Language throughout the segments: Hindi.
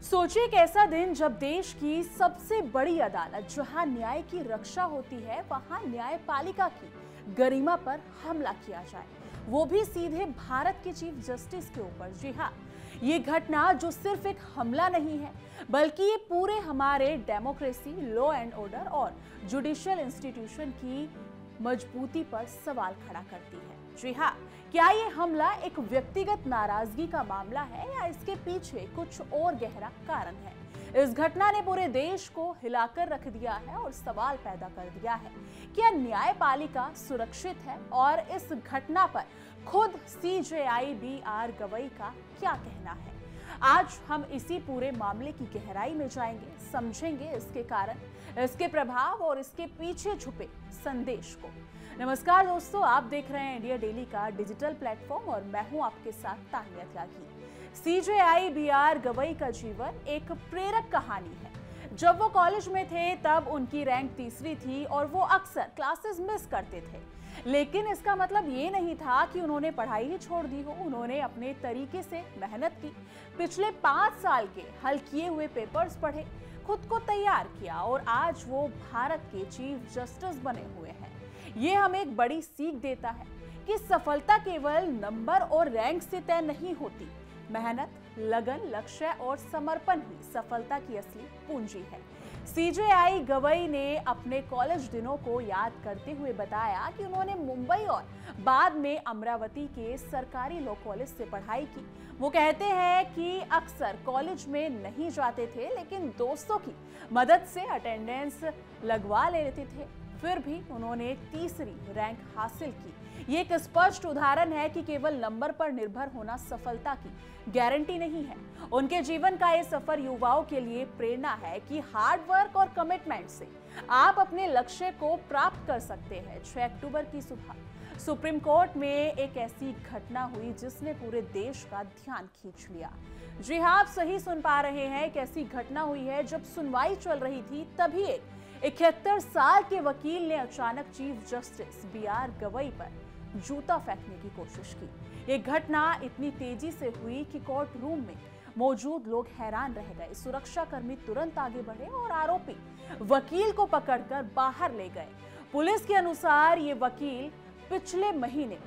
सोचिए एक ऐसा दिन जब देश की सबसे बड़ी अदालत जहां न्याय की रक्षा होती है वहां न्यायपालिका की गरिमा पर हमला किया जाए, वो भी सीधे भारत के चीफ जस्टिस के ऊपर। जी हाँ, ये घटना जो सिर्फ एक हमला नहीं है बल्कि ये पूरे हमारे डेमोक्रेसी, लॉ एंड ऑर्डर और जुडिशियल इंस्टीट्यूशन की मजबूती पर सवाल खड़ा करती है। जी हाँ, क्या ये हमला एक व्यक्तिगत नाराजगी का मामला है या इसके पीछे कुछ और गहरा कारण है? इस घटना ने पूरे देश को हिलाकर रख दिया है और सवाल पैदा कर दिया है, क्या न्यायपालिका सुरक्षित है? और इस घटना पर खुद सीजेआई बी.आर. गवई का क्या कहना है? आज हम इसी पूरे मामले की गहराई में जाएंगे, समझेंगे इसके कारण, इसके प्रभाव और इसके पीछे छुपे संदेश को। नमस्कार दोस्तों, आप देख रहे हैं इंडिया डेली का डिजिटल प्लेटफॉर्म और मैं हूं आपके साथ तानिया त्यागी। CJI B R. गवई का जीवन एक प्रेरक कहानी है। जब वो कॉलेज में थे तब उनकी रैंक तीसरी थी और वो अक्सर क्लासेस मिस करते थे, लेकिन इसका मतलब ये नहीं था कि उन्होंने पढ़ाई ही छोड़ दी हो। उन्होंने अपने तरीके से मेहनत की, पिछले 5 साल के हल किए हुए पेपर्स पढ़े, खुद को तैयार किया और आज वो भारत के चीफ जस्टिस बने हुए हैं। ये हमें एक बड़ी सीख देता है कि सफलता केवल नंबर और रैंक से तय नहीं होती। मेहनत, लगन, लक्ष्य और समर्पण ही सफलता की असली पूंजी है। सीजेआई गवई ने अपने कॉलेज दिनों को याद करते हुए बताया कि उन्होंने मुंबई और बाद में अमरावती के सरकारी लॉ कॉलेज से पढ़ाई की। वो कहते हैं कि अक्सर कॉलेज में नहीं जाते थे, लेकिन दोस्तों की मदद से अटेंडेंस लगवा लेते थे, फिर भी उन्होंने तीसरी रैंक हासिल की। ये एक स्पष्ट उदाहरण है कि केवल नंबर पर निर्भर होना सफलता की गारंटी नहीं है। उनके जीवन का ये सफर युवाओं के लिए प्रेरणा है कि हार्ड वर्क और कमिटमेंट से आप अपने लक्ष्य को प्राप्त कर सकते हैं। 6 अक्टूबर की सुबह सुप्रीम कोर्ट में एक ऐसी घटना हुई जिसने पूरे देश का ध्यान खींच लिया। जी हाँ, आप सही सुन पा रहे हैं, एक ऐसी घटना हुई है जब सुनवाई चल रही थी तभी एक 71 साल के वकील ने अचानक चीफ जस्टिस बी.आर. गवई पर जूता फेंकने की कोशिश की। ये घटना इतनी तेजी से हुई कि कोर्ट रूम में मौजूद लोग हैरान रह गए। सुरक्षाकर्मी तुरंत आगे बढ़े और आरोपी वकील को पकड़कर बाहर ले गए। पुलिस के अनुसार ये वकील पिछले महीने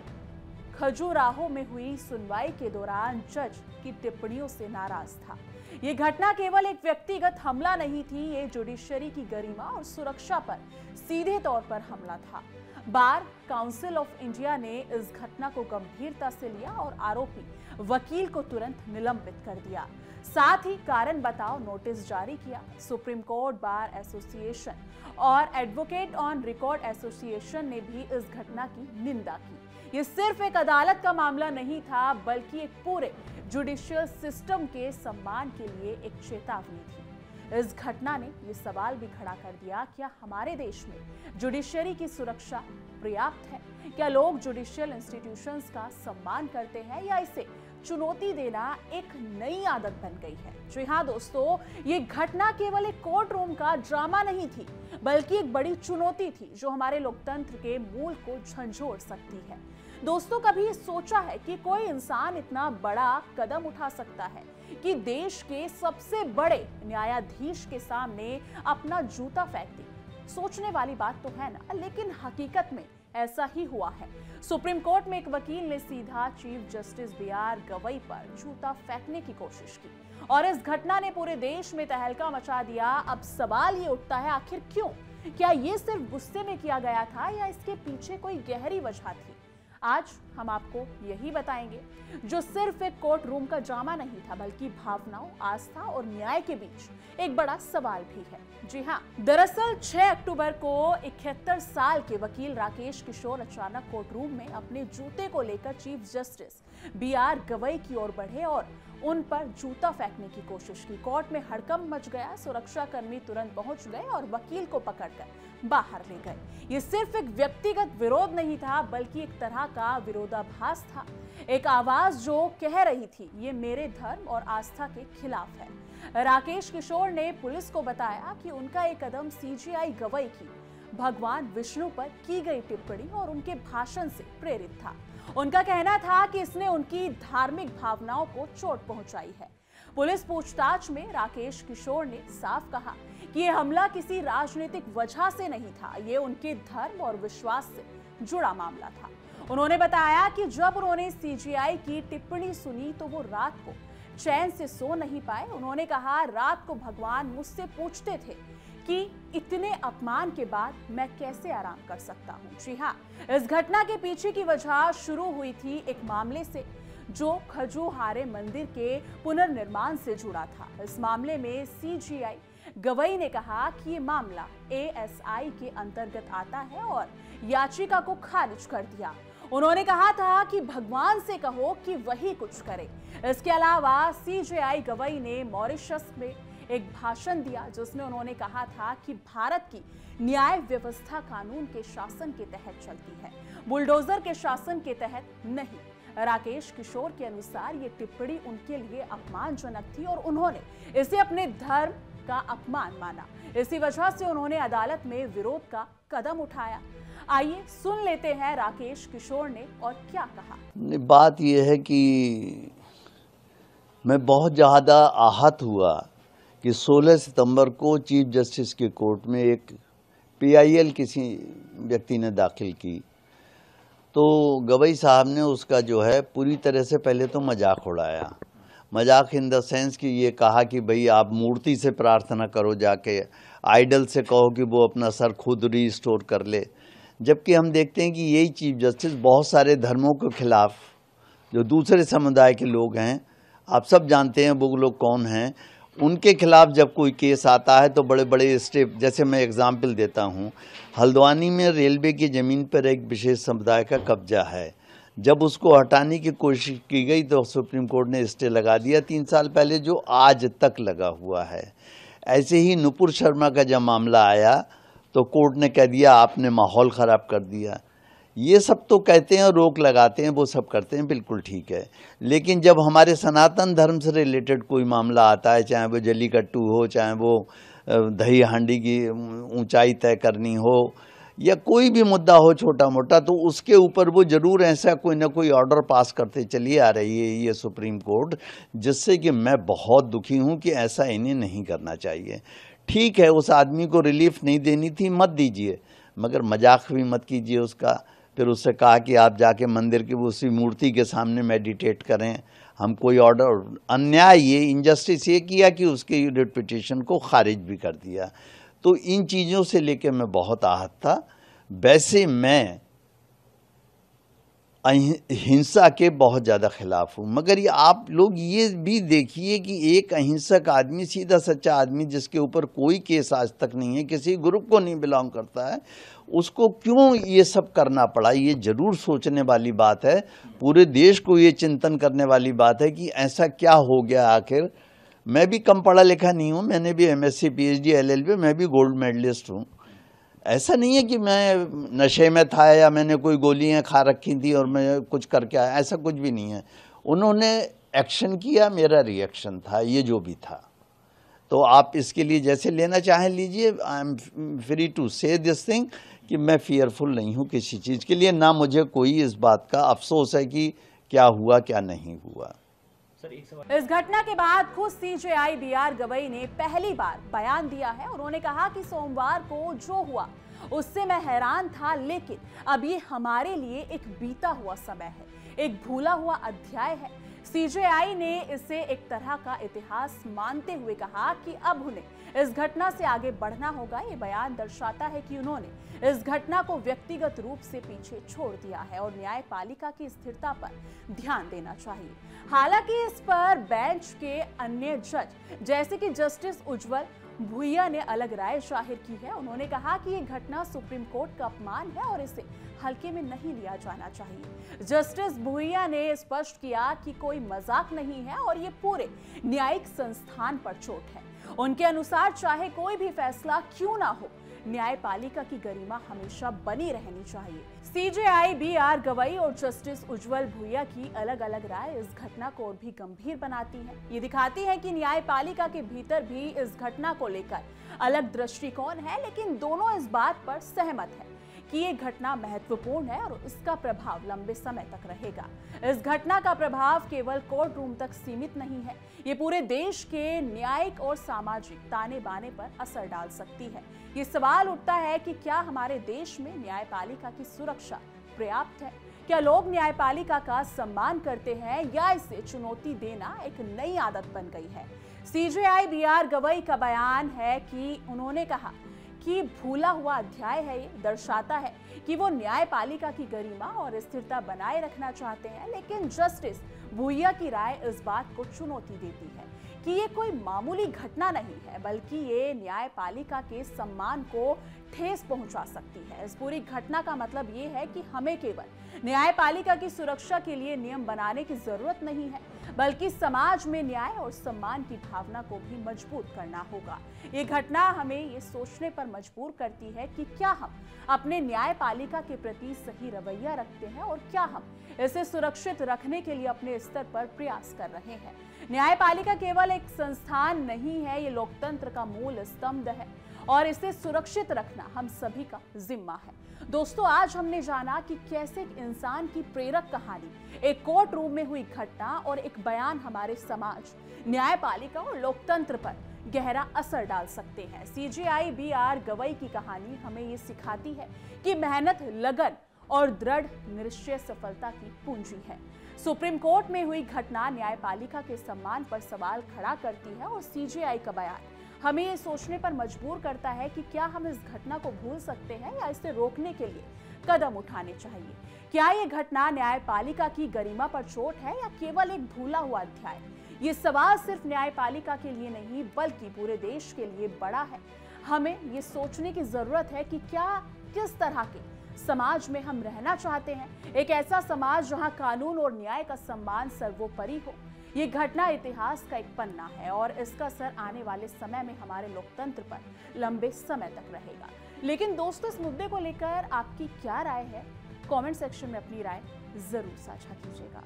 खजुराहो में हुई सुनवाई के दौरान जज की टिप्पणियों से नाराज था। ये घटना केवल एक व्यक्तिगत हमला नहीं थी, ये जुडिशरी की गरिमा और सुरक्षा पर सीधे तौर पर हमला था। बार काउंसिल ऑफ इंडिया ने इस घटना को गंभीरता से लिया और आरोपी वकील को तुरंत निलंबित कर दिया। साथ ही कारण बताओ नोटिस जारी किया। सुप्रीम कोर्ट, बार एसोसिएशन और एडवोकेट ऑन रिकॉर्ड एसोसिएशन ने भी इस घटना की निंदा की। ये सिर्फ एक अदालत का मामला नहीं था बल्कि एक पूरे जुडिशियल सिस्टम के सम्मान के लिए एक चेतावनी थी। इस घटना ने ये सवाल भी खड़ा कर दिया, क्या हमारे देश में जुडिशरी की सुरक्षा पर्याप्त है? क्या लोग जुडिशियल इंस्टीट्यूशंस का सम्मान करते हैं या इसे चुनौती देना एक नई आदत बन गई है? जी हाँ दोस्तों, ये घटना केवल एक कोर्ट रूम का ड्रामा नहीं थी बल्कि एक बड़ी चुनौती थी जो हमारे लोकतंत्र के मूल को झंझोड़ सकती है। दोस्तों, कभी सोचा है कि कोई इंसान इतना बड़ा कदम उठा सकता है कि देश के सबसे बड़े न्यायाधीश के सामने अपना जूता फेंक दे? सोचने वाली बात तो है ना, लेकिन हकीकत में ऐसा ही हुआ है। सुप्रीम कोर्ट में एक वकील ने सीधा चीफ जस्टिस बी.आर. गवई पर जूता फेंकने की कोशिश की और इस घटना ने पूरे देश में तहलका मचा दिया। अब सवाल ये उठता है, आखिर क्यों? क्या ये सिर्फ गुस्से में किया गया था या इसके पीछे कोई गहरी वजह थी? आज हम आपको यही बताएंगे, जो सिर्फ एक कोर्ट रूम का ड्रामा नहीं था बल्कि भावनाओं, आस्था और न्याय के बीच एक बड़ा सवाल भी है। जी हाँ, दरअसल 6 अक्टूबर को 71 साल के वकील राकेश किशोर अचानक कोर्ट रूम में अपने जूते को लेकर चीफ जस्टिस बी.आर. गवई की ओर बढ़े और उन पर जूता फेंकने की कोशिश की। कोर्ट में हड़कंप मच गया। सुरक्षाकर्मी तुरंत पहुंच गए और वकील को पकड़कर बाहर ले गए। ये सिर्फ एक व्यक्तिगत विरोध नहीं था बल्कि एक तरह का विरोधाभास था, एक आवाज जो कह रही थी ये मेरे धर्म और आस्था के खिलाफ है। राकेश किशोर ने पुलिस को बताया कि उनका एक कदम सीजेआई गवई की भगवान विष्णु पर की गई टिप्पणी और उनके भाषण से प्रेरित था। उनका कहना था कि इसने उनकी धार्मिक भावनाओं को चोट पहुंचाई है। पुलिस पूछताछ में राकेश किशोर ने साफ कहा कि यह हमला किसी राजनीतिक वजह से नहीं था, ये उनके धर्म और विश्वास से जुड़ा मामला था। उन्होंने बताया कि जब उन्होंने सीजेआई की टिप्पणी सुनी तो वो रात को चैन से सो नहीं पाए। उन्होंने कहा, रात को भगवान मुझसे पूछते थे कि इतने अपमान के बाद मैं कैसे आराम कर सकता हूं। जी हां, इस घटना के पीछे की वजह शुरू हुई थी एक मामले से जो खजुहारे मंदिर के पुनर्निर्माण से जुड़ा था। इस मामले में सीजेआई गवई ने कहा कि ये मामला एएसआई के अंतर्गत आता है और याचिका को खारिज कर दिया। उन्होंने कहा था कि भगवान से कहो कि वही कुछ करे। इसके अलावा सीजेआई गवई ने मॉरिशस में एक भाषण दिया जिसमें उन्होंने कहा था कि भारत की न्याय व्यवस्था कानून के शासन के तहत चलती है, बुलडोजर के शासन के तहत नहीं। राकेश किशोर के अनुसार ये टिप्पणी उनके लिए अपमानजनक थी और उन्होंने इसे अपने धर्म का अपमान माना। इसी वजह से उन्होंने अदालत में विरोध का कदम उठाया। आइए सुन लेते हैं राकेश किशोर ने और क्या कहा। बात यह है कि मैं बहुत ज़्यादा आहत हुआ कि 16 सितंबर को चीफ जस्टिस के कोर्ट में एक पीआईएल किसी व्यक्ति ने दाखिल की, तो गवई साहब ने उसका जो है पूरी तरह से पहले तो मजाक उड़ाया। मजाक इन द सेंस कि ये कहा कि भाई आप मूर्ति से प्रार्थना करो, जाके आइडल से कहो कि वो अपना सर खुद रिस्टोर कर ले। जबकि हम देखते हैं कि यही चीफ जस्टिस बहुत सारे धर्मों के खिलाफ, जो दूसरे समुदाय के लोग हैं, आप सब जानते हैं वो लोग कौन हैं, उनके खिलाफ जब कोई केस आता है तो बड़े बड़े स्टेप, जैसे मैं एग्जाम्पल देता हूँ, हल्द्वानी में रेलवे की ज़मीन पर एक विशेष समुदाय का कब्जा है। जब उसको हटाने की कोशिश की गई तो सुप्रीम कोर्ट ने स्टे लगा दिया 3 साल पहले, जो आज तक लगा हुआ है। ऐसे ही नुपुर शर्मा का जब मामला आया तो कोर्ट ने कह दिया आपने माहौल ख़राब कर दिया। ये सब तो कहते हैं, रोक लगाते हैं, वो सब करते हैं, बिल्कुल ठीक है। लेकिन जब हमारे सनातन धर्म से रिलेटेड कोई मामला आता है, चाहे वो जल्लीकट्टू हो, चाहे वो दही हांडी की ऊंचाई तय करनी हो, या कोई भी मुद्दा हो छोटा मोटा, तो उसके ऊपर वो ज़रूर ऐसा कोई ना कोई ऑर्डर पास करते चली आ रही है ये सुप्रीम कोर्ट, जिससे कि मैं बहुत दुखी हूँ कि ऐसा इन्हें नहीं करना चाहिए। ठीक है, उस आदमी को रिलीफ नहीं देनी थी, मत दीजिए, मगर मजाक भी मत कीजिए उसका। फिर उससे कहा कि आप जाके मंदिर की उसी मूर्ति के सामने मेडिटेट करें। हम कोई ऑर्डर, अन्याय ये इनजस्टिस ये किया कि उसके रिट पिटीशन को खारिज भी कर दिया। तो इन चीज़ों से लेकर मैं बहुत आहत था। वैसे मैं हिंसा के बहुत ज़्यादा खिलाफ हूँ, मगर ये आप लोग ये भी देखिए कि एक अहिंसक आदमी, सीधा सच्चा आदमी, जिसके ऊपर कोई केस आज तक नहीं है, किसी ग्रुप को नहीं बिलोंग करता है, उसको क्यों ये सब करना पड़ा। ये जरूर सोचने वाली बात है, पूरे देश को ये चिंतन करने वाली बात है कि ऐसा क्या हो गया आखिर। मैं भी कम पढ़ा लिखा नहीं हूँ, मैंने भी एमएससी पीएचडी एलएलबी, मैं भी गोल्ड मेडलिस्ट हूँ। ऐसा नहीं है कि मैं नशे में था या मैंने कोई गोलियां खा रखी थी और मैं कुछ करके आया, ऐसा कुछ भी नहीं है। उन्होंने एक्शन किया, मेरा रिएक्शन था, ये जो भी था। तो आप इसके लिए जैसे लेना चाहें लीजिए। आई एम फ्री टू से दिस थिंग कि मैं फियरफुल नहीं हूँ किसी चीज़ के लिए, ना मुझे कोई इस बात का अफसोस है कि क्या हुआ क्या नहीं हुआ। इस घटना के बाद खुद सीजेआई बीआर गवई ने पहली बार बयान दिया है। उन्होंने कहा कि सोमवार को जो हुआ उससे मैं हैरान था, लेकिन अब ये हमारे लिए एक बीता हुआ समय है, एक भूला हुआ अध्याय है। सीजेआई ने इसे एक तरह का इतिहास मानते हुए कहा कि अब उन्हें इस घटना से आगे बढ़ना होगा। ये बयान दर्शाता है कि उन्होंने इस घटना को व्यक्तिगत रूप से पीछे छोड़ दिया है और न्यायपालिका की स्थिरता पर ध्यान देना चाहिए। हालांकि इस पर बेंच के अन्य जज जैसे कि जस्टिस उज्जवल भुइया ने अलग राय जाहिर की है। उन्होंने कहा कि ये घटना सुप्रीम कोर्ट का अपमान है और इसे हल्के में नहीं लिया जाना चाहिए। जस्टिस भुइया ने स्पष्ट किया कि कोई मजाक नहीं है और ये पूरे न्यायिक संस्थान पर चोट है। उनके अनुसार चाहे कोई भी फैसला क्यों ना हो, न्यायपालिका की गरिमा हमेशा बनी रहनी चाहिए। सीजेआई बीआर गवई और जस्टिस उज्जवल भुइया की अलग अलग राय इस घटना को और भी गंभीर बनाती है। ये दिखाती है कि न्यायपालिका के भीतर भी इस घटना को लेकर अलग दृष्टिकोण है, लेकिन दोनों इस बात पर सहमत है कि ये घटना महत्वपूर्ण है और इसका प्रभाव लंबे समय तक रहेगा। इस घटना का प्रभाव केवल कोर्ट रूम तक सीमित नहीं है, ये पूरे देश के न्यायिक और सामाजिक ताने बाने पर असर डाल सकती है। ये सवाल उठता है कि क्या हमारे देश में न्यायपालिका की सुरक्षा पर्याप्त है? क्या लोग न्यायपालिका का सम्मान करते हैं या इसे चुनौती देना एक नई आदत बन गई है? CJI B R. गवई का बयान है कि उन्होंने कहा कि भूला हुआ अध्याय है, ये दर्शाता है कि वो न्यायपालिका की गरिमा और स्थिरता बनाए रखना चाहते हैं, लेकिन जस्टिस भुइया की राय इस बात को चुनौती देती है कि ये कोई मामूली घटना नहीं है, बल्कि ये न्यायपालिका के सम्मान को ठेस पहुंचा सकती है। इस पूरी घटना का मतलब ये है कि हमें केवल न्यायपालिका की सुरक्षा के लिए नियम बनाने की जरूरत नहीं है, बल्कि समाज में न्याय और सम्मान की भावना को भी मजबूत करना होगा। ये घटना हमें ये सोचने पर मजबूर करती है कि क्या हम अपने न्यायपालिका के प्रति सही रवैया रखते हैं और क्या हम इसे सुरक्षित रखने के लिए अपने स्तर पर प्रयास कर रहे हैं। न्यायपालिका केवल एक संस्थान नहीं है, ये लोकतंत्र का मूल स्तंभ है और इसे सुरक्षित रखना हम सभी का जिम्मा है। दोस्तों, आज हमने जाना कि कैसे एक इंसान की प्रेरक कहानी, एक कोर्ट रूम में हुई घटना और एक बयान हमारे समाज, न्यायपालिका और लोकतंत्र पर गहरा असर डाल सकते हैं। CJI B R. गवई की कहानी हमें ये सिखाती है कि मेहनत, लगन और दृढ़ निश्चय सफलता की पूंजी है। सुप्रीम कोर्ट में हुई घटना न्यायपालिका के सम्मान पर सवाल खड़ा करती है और सीजेआई का बयान हमें ये सोचने पर मजबूर करता है कि क्या हम इस घटना को भूल सकते हैं या इसे रोकने के लिए कदम उठाने चाहिए। क्या ये घटना न्यायपालिका की गरिमा पर चोट है या केवल एक भूला हुआ अध्याय? ये सवाल सिर्फ न्यायपालिका के लिए नहीं, बल्कि पूरे देश के लिए बड़ा है। हमें ये सोचने की जरूरत है कि क्या किस तरह के समाज में हम रहना चाहते हैं। एक ऐसा समाज जहां कानून और न्याय का सम्मान सर्वोपरि हो। ये घटना इतिहास का एक पन्ना है और इसका असर आने वाले समय में हमारे लोकतंत्र पर लंबे समय तक रहेगा। लेकिन दोस्तों, इस मुद्दे को लेकर आपकी क्या राय है? कमेंट सेक्शन में अपनी राय जरूर साझा कीजिएगा।